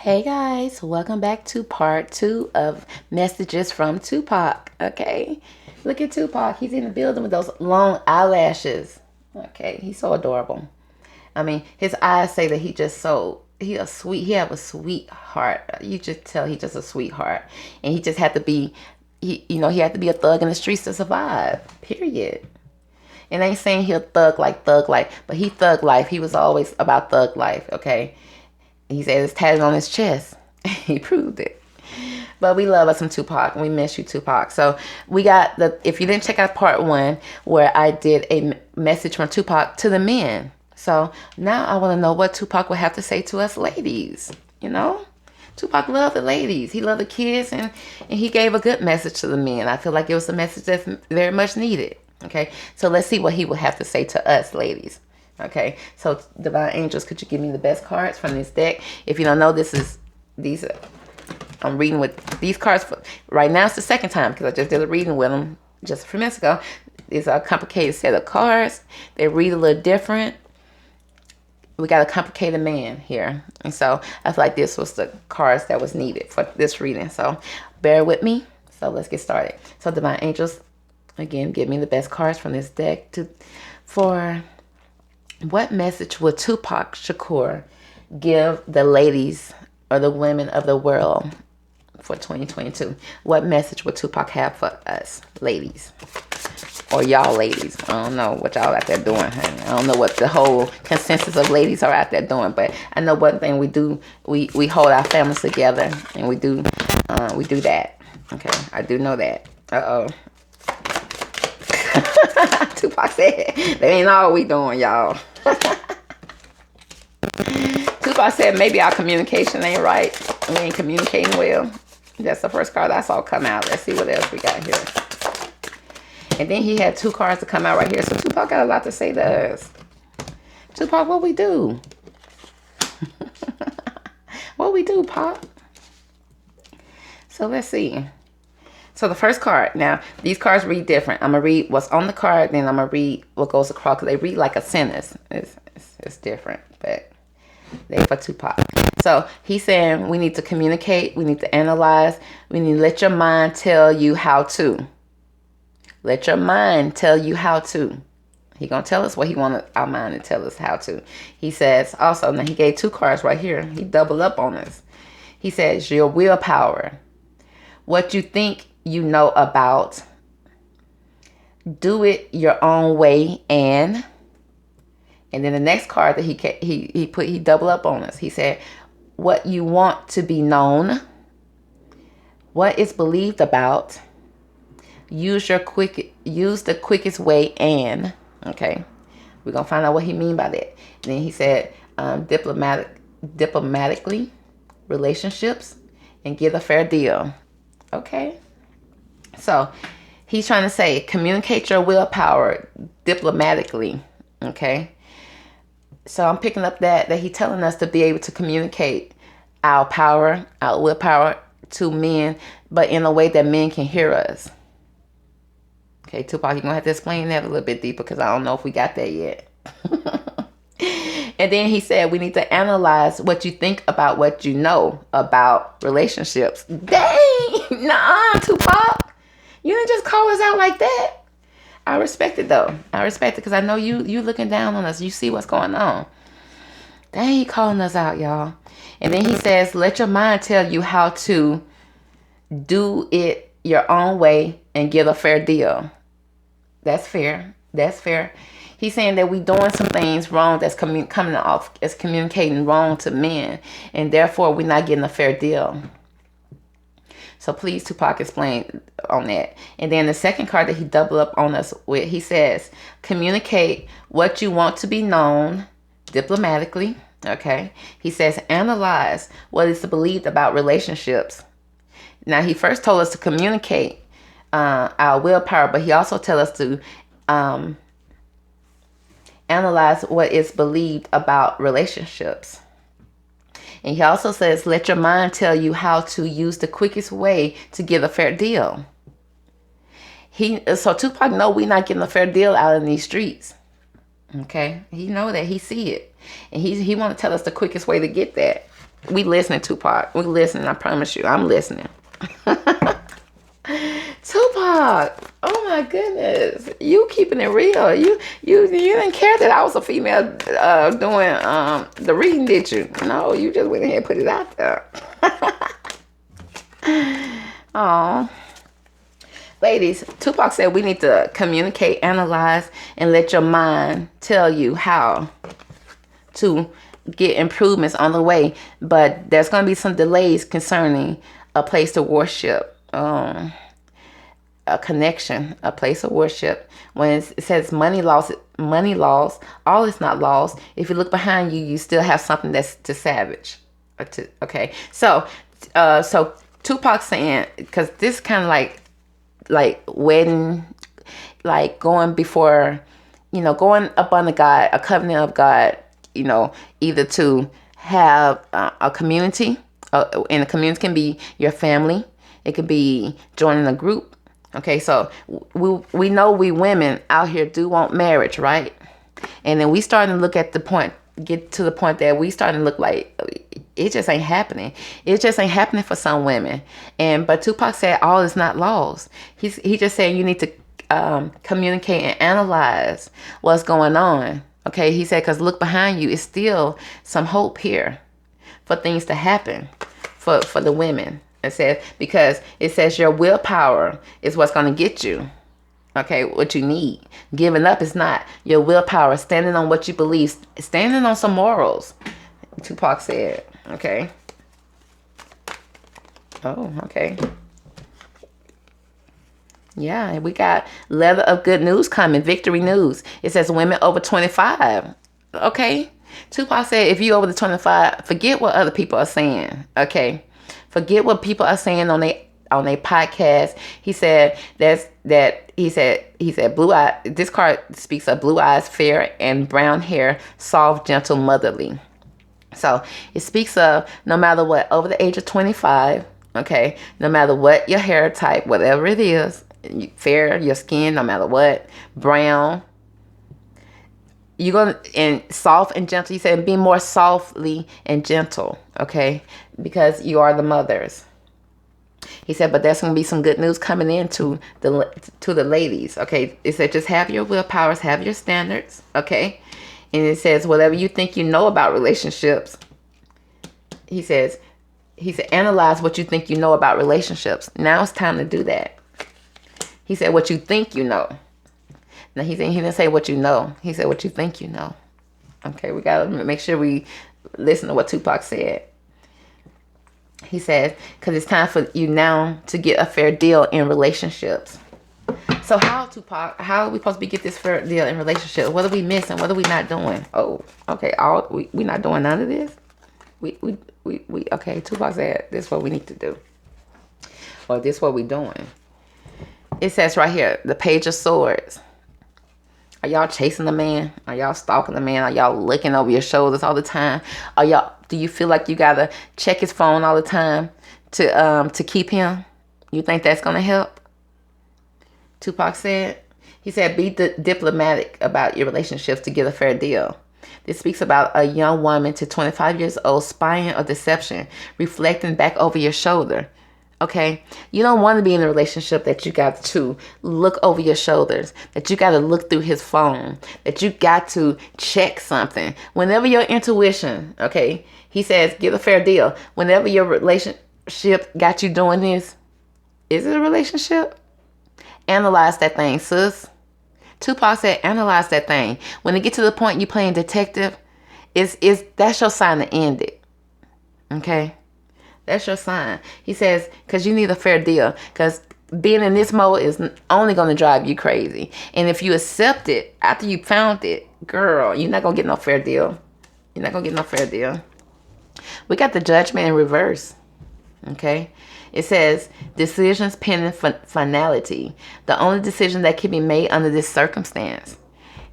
Hey guys, welcome back to part 2 of Messages from Tupac. Okay, look at Tupac. He's in the building with those long eyelashes. Okay, he's so adorable. I mean, his eyes say that he have a sweetheart. You just tell he just a sweetheart, and he just had to be, he had to be a thug in the streets to survive. Period. And I ain't saying he'll thug life, but he thug life. He was always about thug life. Okay, he said it's tatted on his chest. He proved it. But we love us some Tupac. We miss you, Tupac. So we got if you didn't check out part 1, where I did a message from Tupac to the men. So now I want to know what Tupac would have to say to us ladies. Tupac loved the ladies. He loved the kids, and he gave a good message to the men. I feel like it was a message that's very much needed. Okay, so let's see what he would have to say to us ladies. Okay, so Divine Angels, could you give me the best cards from this deck? If you don't know, I'm reading with these cards. Right now it's the second time because I just did a reading with them just a few minutes ago. It's a complicated set of cards. They read a little different. We got a complicated man here. And so I feel like this was the cards that was needed for this reading. So bear with me. So let's get started. So Divine Angels, again, give me the best cards from this deck for what message would Tupac Shakur give the ladies or the women of the world for 2022? What message would Tupac have for us ladies? Or y'all ladies. I don't know what y'all out there doing, honey. I don't know what the whole consensus of ladies are out there doing, but I know one thing we do. We hold our families together, and we do that. Okay, I do know that. Tupac said, that ain't all we doing, y'all. Tupac said, maybe our communication ain't right. We ain't communicating well. That's the first card I saw come out. Let's see what else we got here. And then he had 2 cards to come out right here. So Tupac got a lot to say to us. Tupac, what we do? What we do, Pop? So let's see. So the first card, now these cards read different. I'm going to read what's on the card, then I'm going to read what goes across, because they read like a sentence. It's different, but they for Tupac. So he's saying we need to communicate, we need to analyze, we need to let your mind tell you how to. Let your mind tell you how to. He going to tell us what he wanted our mind to tell us how to. He says also, now he gave 2 cards right here. He doubled up on us. He says your willpower. What you think you know about, do it your own way, and then the next card that he doubled up on us. He said what you want to be known, what is believed about, use the quickest way, and okay, we're gonna find out what he mean by that. And then he said diplomatically, relationships, and give a fair deal. Okay, so he's trying to say communicate your willpower diplomatically. Okay, so I'm picking up that he's telling us to be able to communicate our willpower to men, but in a way that men can hear us. Okay, Tupac, you're gonna have to explain that a little bit deeper, because I don't know if we got that yet. And then he said we need to analyze what you think about what you know about relationships. Dang, nah, Tupac, you didn't just call us out like that. I respect it though. I respect it because I know you looking down on us. You see what's going on. Dang, he calling us out, y'all. And then he says, let your mind tell you how to do it your own way and get a fair deal. That's fair. That's fair. He's saying that we doing some things wrong that's coming off as communicating wrong to men, and therefore we're not getting a fair deal. So please, Tupac, explain on that. And then the second card that he doubled up on us with, he says, communicate what you want to be known diplomatically. Okay. He says, analyze what is believed about relationships. Now, he first told us to communicate our willpower, but he also tells us to analyze what is believed about relationships. And he also says, let your mind tell you how to use the quickest way to get a fair deal. So Tupac know we not getting a fair deal out in these streets. Okay, he know that, he see it, and he want to tell us the quickest way to get that. We listening, Tupac. We listening. I promise you, I'm listening. Tupac, oh my goodness, you keeping it real. You didn't care that I was a female doing the reading, did you? No, you just went ahead and put it out there. Oh, ladies, Tupac said we need to communicate, analyze, and let your mind tell you how to get improvements on the way. But there's going to be some delays concerning a place to worship. A connection, a place of worship. When it says money laws, all is not lost. If you look behind you, you still have something that's to savage. Okay, so Tupac saying, because this kind of like wedding, like going before, going up under God, a covenant of God, either to have a community, and the community can be your family. It could be joining a group. Okay, so we know we women out here do want marriage, right? And then we starting to get to the point that we starting to look like it just ain't happening. It just ain't happening for some women. But Tupac said all is not lost. He just said you need to communicate and analyze what's going on. Okay, he said, because look behind you, it's still some hope here for things to happen for the women. It says, because it says your willpower is what's going to get you. Okay, what you need. Giving up is not. Your willpower, standing on what you believe, standing on some morals. Tupac said, okay. Oh, okay. Yeah, we got letter of good news coming, victory news. It says women over 25. Okay. Tupac said, if you over the 25, forget what other people are saying. Okay. Forget what people are saying on their podcast. He said he said blue eye. This card speaks of blue eyes, fair and brown hair, soft, gentle, motherly. So it speaks of no matter what, over the age of 25. Okay, no matter what your hair type, whatever it is, fair your skin, no matter what, brown. You're gonna, and soft and gentle. He said, be more softly and gentle, okay? Because you are the mothers. He said, but there's gonna be some good news coming in to the ladies, okay? It said, just have your willpowers, have your standards, okay? And it says, whatever you think you know about relationships. He said, analyze what you think you know about relationships. Now it's time to do that. He said, what you think you know. Now, he didn't say what you know. He said what you think you know. Okay, we got to make sure we listen to what Tupac said. He says, because it's time for you now to get a fair deal in relationships. So how, Tupac, how are we supposed to get this fair deal in relationships? What are we missing? What are we not doing? Oh, okay, we not doing none of this? We okay, Tupac said this is what we need to do. Or this is what we doing. It says right here, the Page of Swords. Are y'all chasing the man? Are y'all stalking the man? Are y'all looking over your shoulders all the time? Do you feel like you gotta check his phone all the time to keep him? You think that's gonna help? Tupac said. He said, be diplomatic about your relationships to get a fair deal. This speaks about a young woman to 25 years old spying or deception, reflecting back over your shoulder. Okay, you don't want to be in a relationship that you got to look over your shoulders, that you got to look through his phone, that you got to check something. Whenever your intuition, okay, he says, get a fair deal. Whenever your relationship got you doing this, is it a relationship? Analyze that thing, sis. Tupac said, analyze that thing. When it get to the point you playing detective, that's your sign to end it. Okay. That's your sign. He says, because you need a fair deal. Because being in this mode is only going to drive you crazy. And if you accept it after you found it, girl, you're not going to get no fair deal. You're not going to get no fair deal. We got the Judgment in reverse. Okay. It says, decisions pending finality. The only decision that can be made under this circumstance.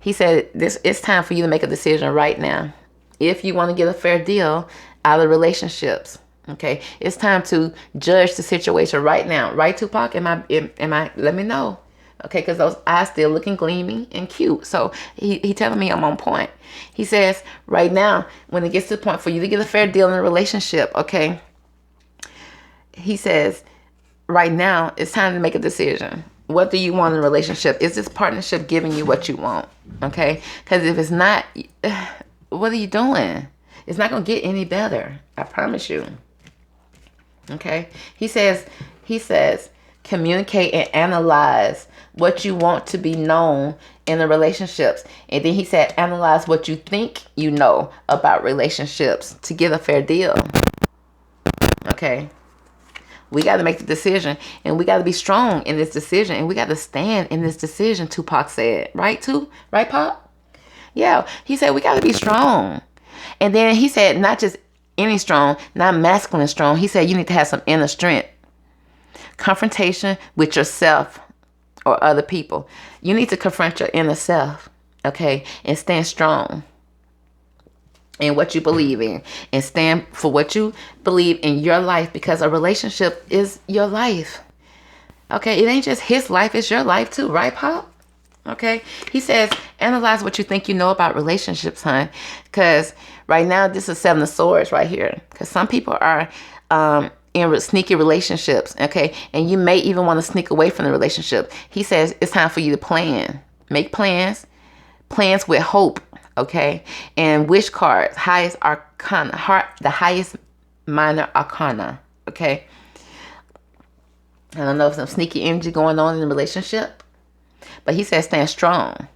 He said, it's time for you to make a decision right now. If you want to get a fair deal out of relationships. Okay, it's time to judge the situation right now. Right, Tupac? Am I? Let me know. Okay, because those eyes still looking gleamy and cute. So he telling me I'm on point. He says, right now, when it gets to the point for you to get a fair deal in a relationship, okay, he says, right now, it's time to make a decision. What do you want in a relationship? Is this partnership giving you what you want? Okay? Because if it's not, what are you doing? It's not going to get any better. I promise you. Okay? He says, communicate and analyze what you want to be known in the relationships. And then he said, analyze what you think you know about relationships to get a fair deal. Okay? We got to make the decision, and we got to be strong in this decision, and we got to stand in this decision, Tupac said. Right, too? Right, Pop? Yeah. He said we got to be strong. And then he said not just any strong, not masculine strong. He said you need to have some inner strength. Confrontation with yourself or other people. You need to confront your inner self, okay, and stand strong in what you believe in, and stand for what you believe in your life, because a relationship is your life. Okay, it ain't just his life, it's your life too, right, Pop? Okay, he says analyze what you think you know about relationships, hon, because right now this is Seven of Swords right here, because some people are in sneaky relationships, okay, and you may even want to sneak away from the relationship. He says it's time for you to plan, make plans with hope. Okay, and wish cards, highest arcana, the highest minor arcana. Okay, I don't know if some sneaky energy going on in the relationship, but he says stand strong.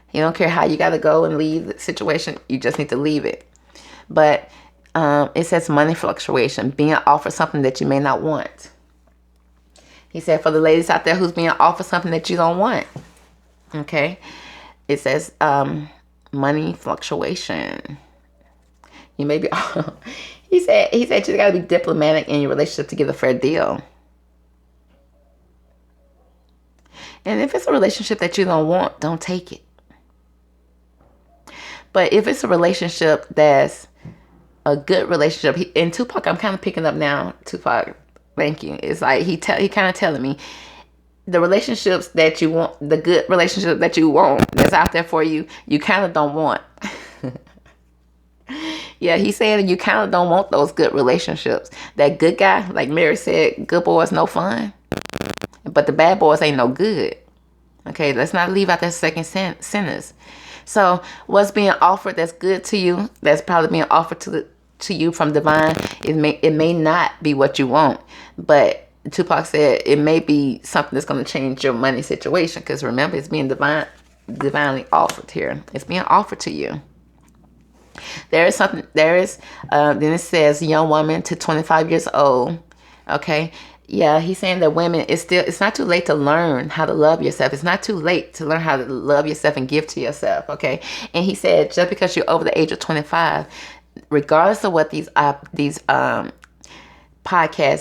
He don't care how you got to go and leave the situation. You just need to leave it. But it says money fluctuation, being offered something that you may not want. He said for the ladies out there who's being offered something that you don't want. Okay, it says money fluctuation. You may be. He said you got to be diplomatic in your relationship to get a fair deal. And if it's a relationship that you don't want, don't take it. But if it's a relationship that's a good relationship, and Tupac, I'm kind of picking up now. Tupac, thank you. It's like he kind of telling me the relationships that you want, the good relationship that you want, that's out there for you, you kind of don't want. Yeah, he's saying you kind of don't want those good relationships. That good guy, like Mary said, good boys no fun, but the bad boys ain't no good. Okay, let's not leave out that second sentence. So what's being offered that's good to you, that's probably being offered to you from divine, it may not be what you want, but Tupac said it may be something that's going to change your money situation, because remember, it's being divinely offered here. It's being offered to you. Then it says young woman to 25 years old. Okay. Yeah, he's saying that women, it's not too late to learn how to love yourself. It's not too late to learn how to love yourself and give to yourself. Okay. And he said just because you're over the age of 25, regardless of what these podcasts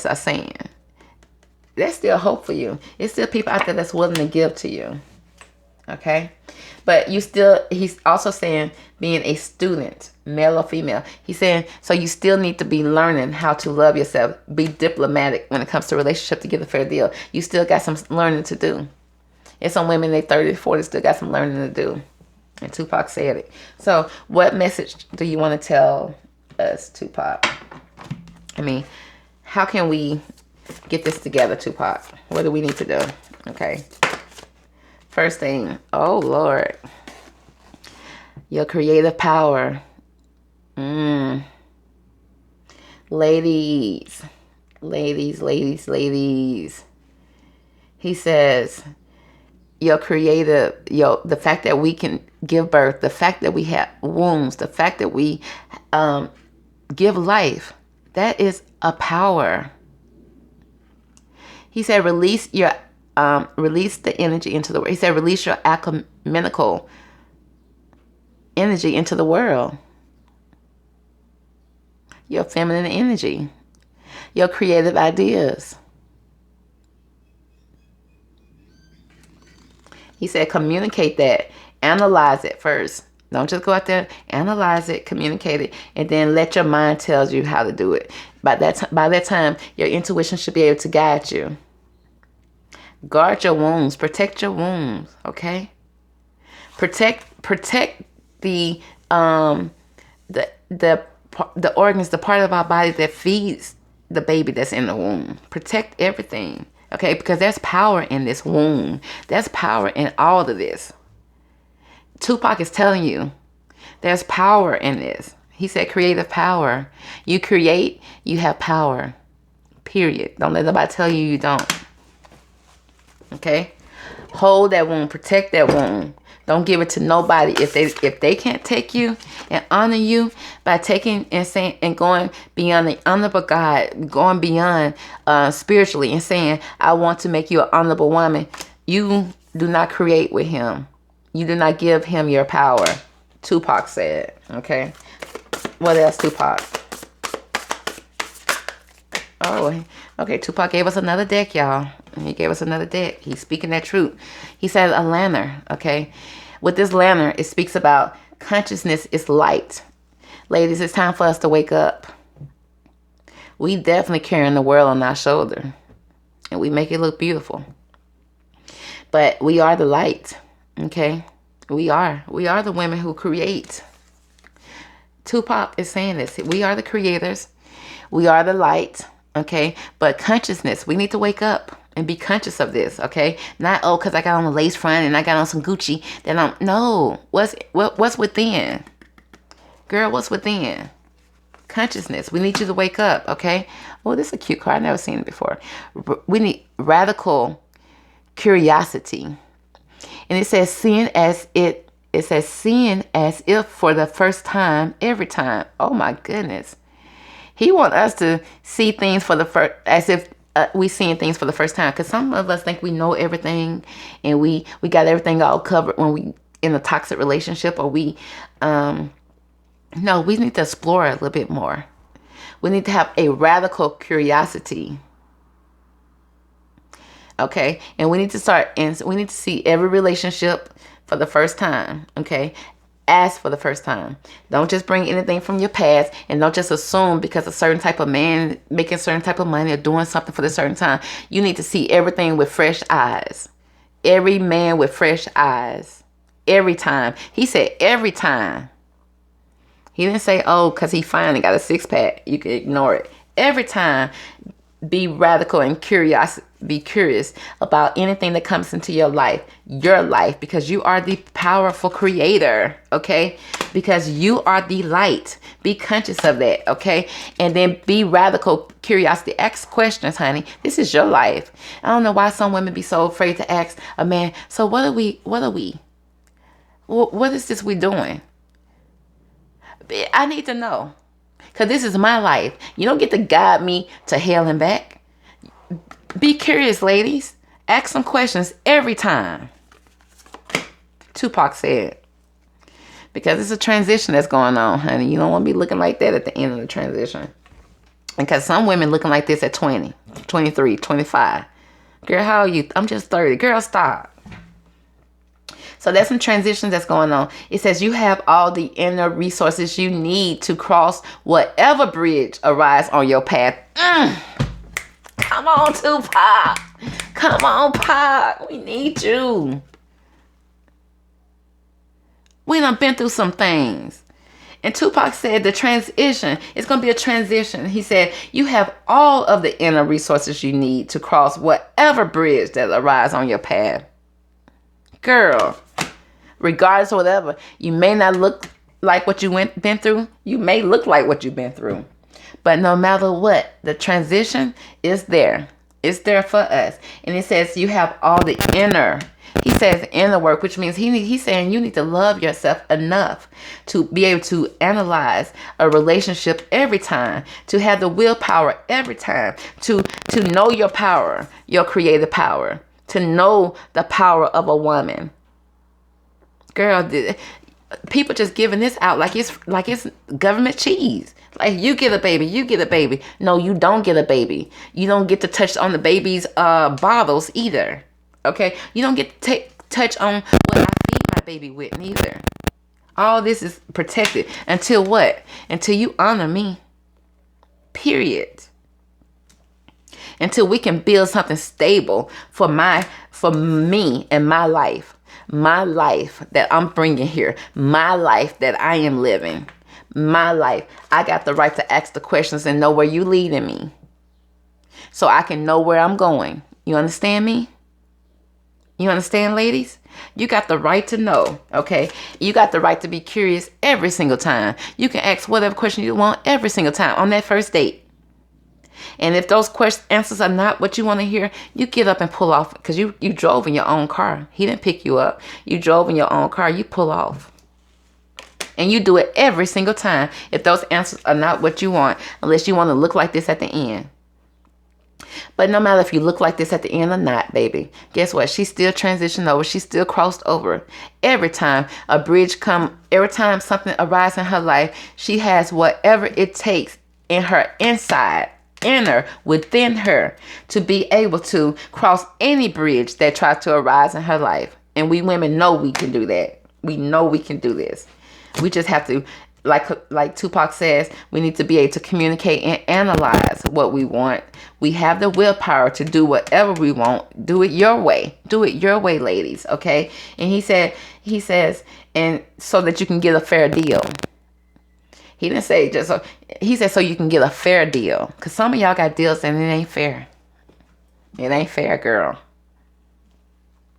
are saying, there's still hope for you. There's still people out there that's willing to give to you. Okay? But he's also saying being a student, male or female. He's saying, so you still need to be learning how to love yourself. Be diplomatic when it comes to relationship to get a fair deal. You still got some learning to do. And some women, they 30, 40, still got some learning to do. And Tupac said it. So what message do you want to tell us, Tupac? I mean, how can we get this together, Tupac? What do we need to do? Okay. First thing, oh Lord, your creative power. Ladies. He says, the fact that we can give birth, the fact that we have wombs, the fact that we give life, that is a power. He said, release the energy into the world. He said, release your alchemical energy into the world. Your feminine energy. Your creative ideas. He said, communicate that. Analyze it first. Don't just go out there. Analyze it, communicate it, and then let your mind tell you how to do it. By that time, your intuition should be able to guide you. Guard your wounds. Protect your wounds. Okay. Protect the the organs, the part of our body that feeds the baby that's in the womb. Protect everything. Okay, because there's power in this womb. There's power in all of this. Tupac is telling you there's power in this. He said creative power. You create, you have power. Period. Don't let nobody tell you you don't. Okay? Hold that womb. Protect that womb. Don't give it to nobody. If they can't take you and honor you by taking and saying and going beyond the honorable God, going beyond spiritually and saying, I want to make you an honorable woman, you do not create with him. You do not give him your power. Tupac said. Okay. What else, Tupac? Oh, okay. Tupac gave us another deck, y'all. He gave us another deck. He's speaking that truth. He said a lantern, okay? With this lantern, it speaks about consciousness is light. Ladies, it's time for us to wake up. We definitely carrying the world on our shoulder. And we make it look beautiful. But we are the light, okay? We are. We are the women who create. Tupac is saying this. We are the creators. We are the light, okay? But consciousness, we need to wake up and be conscious of this, okay? Not, oh, because I got on a lace front and I got on some Gucci. Then no. What's within? Girl, what's within? Consciousness. We need you to wake up, okay? Oh, this is a cute card. I've never seen it before. We need radical curiosity. And it says seeing as if for the first time, every time. Oh my goodness. He wants us to see things for the first, as if we seeing things for the first time. Because some of us think we know everything and we got everything all covered when we in a toxic relationship, or we, no, we need to explore a little bit more. We need to have a radical curiosity. Okay, and we need to start, and we need to see every relationship for the first time. Okay, ask for the first time. Don't just bring anything from your past, and don't just assume because a certain type of man making certain type of money or doing something for the certain time. You need to see everything with fresh eyes. Every man with fresh eyes. Every time. He said every time. He didn't say, oh, because he finally got a six-pack. You can ignore it. Every time. Be radical and curious. Be curious about anything that comes into your life, because you are the powerful creator, okay? Because you are the light. Be conscious of that, okay? And then be radical curiosity. Ask questions, honey. This is your life. I don't know why some women be so afraid to ask a man, so what are we? What is this we doing? I need to know. Because this is my life. You don't get to guide me to hell and back. Be curious, ladies. Ask some questions every time. Tupac said. Because it's a transition that's going on, honey. You don't want to be looking like that at the end of the transition. Because some women looking like this at 20, 23, 25. Girl, how are you? I'm just 30. Girl, stop. So there's some transitions that's going on. It says you have all the inner resources you need to cross whatever bridge arises on your path. Come on, Tupac. Come on, Pac. We need you. We done been through some things. And Tupac said the transition, it's going to be a transition. He said you have all of the inner resources you need to cross whatever bridge that arises on your path. Girl, regardless of whatever, you may not look like what you been through. You may look like what you've been through. But no matter what, the transition is there. It's there for us. And it says you have all the inner. He says inner work, which means he's saying you need to love yourself enough to be able to analyze a relationship every time, to have the willpower every time, to know your power, your creative power. To know the power of a woman. Girl, people just giving this out like it's government cheese. Like you get a baby, you get a baby. No, you don't get a baby. You don't get to touch on the baby's bottles either. Okay? You don't get to touch on what I feed my baby with neither. All this is protected until what? Until you honor me. Period. until we can build something stable for me and my life that I'm bringing here, my life that I am living, my life. I got the right to ask the questions and know where you leading me, so I can know where I'm going. You understand me? You understand, ladies? You got the right to know, okay? You got the right to be curious every single time. You can ask whatever question you want every single time on that first date. And if those answers are not what you want to hear, you get up and pull off, because you drove in your own car. He didn't pick you up. You drove in your own car. You pull off. And you do it every single time if those answers are not what you want, unless you want to look like this at the end. But no matter if you look like this at the end or not, baby, guess what? She still transitioned over. She still crossed over. Every time a bridge every time something arises in her life, she has whatever it takes in her inner, within her, to be able to cross any bridge that tries to arise in her life. And we women know we can do that. We know we can do this. We just have to, like Tupac says, we need to be able to communicate and analyze what we want. We have the willpower to do whatever we want. Do it your way. Do it your way, ladies. Okay? And he says, and so that you can get a fair deal. He didn't say just so. He said so you can get a fair deal. Because some of y'all got deals and it ain't fair. It ain't fair, girl.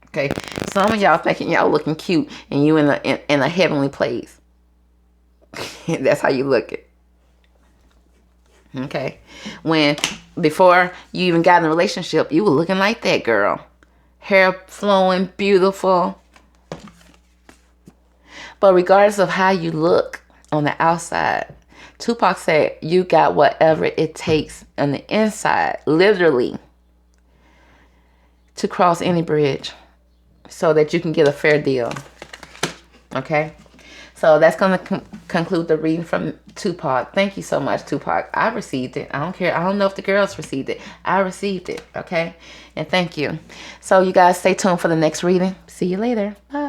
Okay? Some of y'all thinking y'all looking cute and you in a heavenly place. That's how you look it. Okay? When before you even got in a relationship, you were looking like that, girl. Hair flowing, beautiful. But regardless of how you look on the outside, Tupac said you got whatever it takes on the inside, literally, to cross any bridge so that you can get a fair deal. Okay? So that's going to conclude the reading from Tupac. Thank you so much, Tupac. I received it. I don't care. I don't know if the girls received it. I received it. Okay? And thank you. So you guys stay tuned for the next reading. See you later. Bye.